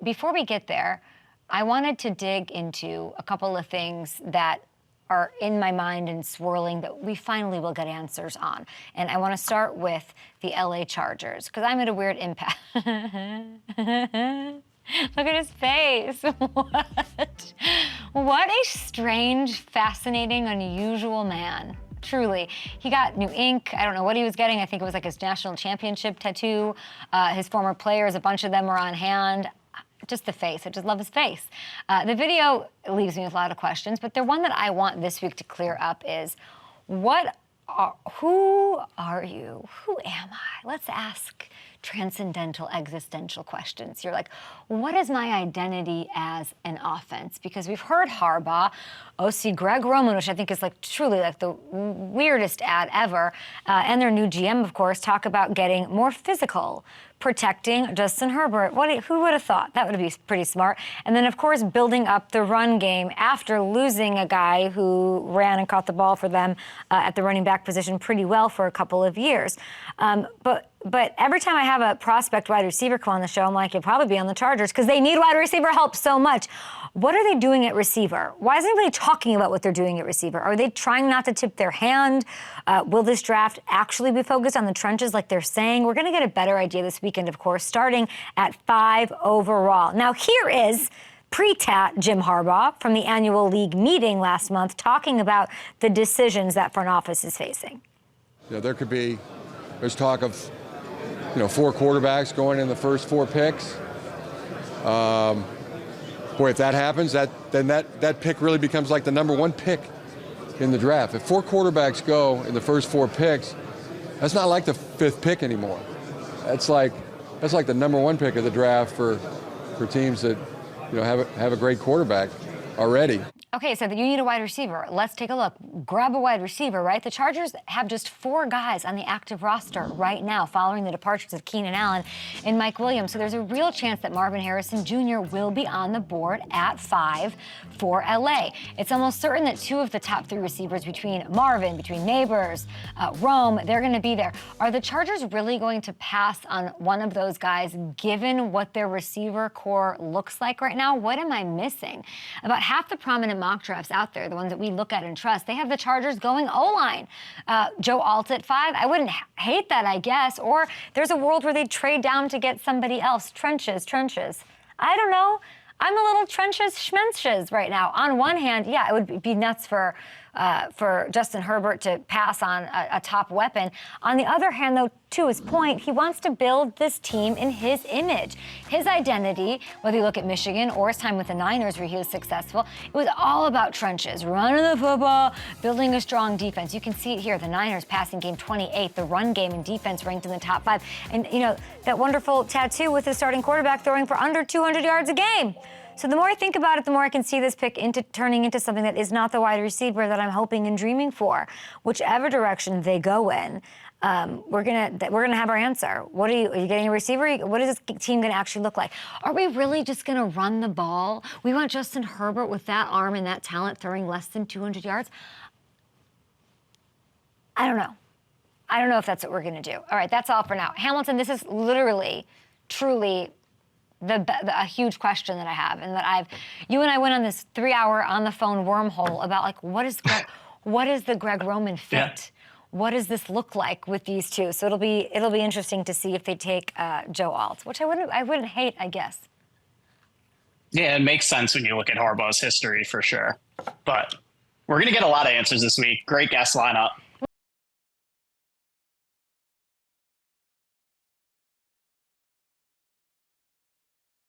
before we get there, I wanted to dig into a couple of things that are in my mind and swirling that we finally will get answers on. And I want to start with the LA Chargers, because I'm at a weird impasse. Look at his face. What a strange, fascinating, unusual man. Truly. He got new ink. I don't know what he was getting. I think it was like his national championship tattoo. His former players, a bunch of them were on hand. Just the face. I just love his face. The video leaves me with a lot of questions, but the one that I want this week to clear up is, who are you? Who am I? Let's ask transcendental, existential questions. You're like, what is my identity as an offense? Because we've heard Harbaugh, OC Greg Roman, which I think is like truly like the weirdest ad ever, and their new GM, of course, talk about getting more physical, protecting Justin Herbert. Who would have thought? That would be pretty smart. And then, of course, building up the run game after losing a guy who ran and caught the ball for them at the running back position pretty well for a couple of years. But every time I have a prospect wide receiver come on the show, I'm like, you'll probably be on the Chargers because they need wide receiver help so much. What are they doing at receiver? Why isn't anybody talking about what they're doing at receiver? Are they trying not to tip their hand? Will this draft actually be focused on the trenches like they're saying? We're going to get a better idea this weekend, of course, starting at 5 overall. Now, here is pre-tat Jim Harbaugh from the annual league meeting last month talking about the decisions that front office is facing. Yeah, there's talk of 4 quarterbacks going in the first 4 picks. Boy, if that happens, then that pick really becomes like the number 1 pick in the draft. If 4 quarterbacks go in the first 4 picks, that's not like the 5th pick anymore. That's like the number 1 pick of the draft for teams that have a great quarterback already. Okay, so you need a wide receiver. Let's take a look. Grab a wide receiver, right? The Chargers have just 4 guys on the active roster right now following the departures of Keenan Allen and Mike Williams. So there's a real chance that Marvin Harrison Jr. will be on the board at 5 for LA. It's almost certain that 2 of the top 3 receivers between Neighbors, Rome, they're going to be there. Are the Chargers really going to pass on one of those guys given what their receiver core looks like right now? What am I missing? About half the prominent mock drafts out there, the ones that we look at and trust, they have the Chargers going O-line. Joe Alt at 5, I wouldn't hate that, I guess. Or there's a world where they trade down to get somebody else. Trenches. I don't know. I'm a little trenches schmenches right now. On one hand, yeah, it would be nuts for Justin Herbert to pass on a top weapon. On the other hand, though, to his point, he wants to build this team in his image. His identity, whether you look at Michigan or his time with the Niners where he was successful, it was all about trenches, running the football, building a strong defense. You can see it here. The Niners passing game 28th, the run game and defense ranked in the top 5. And, that wonderful tattoo with the starting quarterback throwing for under 200 yards a game. So the more I think about it, the more I can see this pick turning into something that is not the wide receiver that I'm hoping and dreaming for. Whichever direction they go in, we're gonna have our answer. Are you getting a receiver? What is this team gonna actually look like? Are we really just gonna run the ball? We want Justin Herbert with that arm and that talent throwing less than 200 yards? I don't know. I don't know if that's what we're gonna do. All right, that's all for now. Hamilton, this is literally, truly a huge question that I have, and that you and I went on this 3-hour on the phone wormhole about like what is the Greg Roman fit? Yeah. What does this look like with these 2? So it'll be interesting to see if they take Joe Alt, which I wouldn't hate, I guess. Yeah, it makes sense when you look at Harbaugh's history for sure. But we're gonna get a lot of answers this week. Great guest lineup.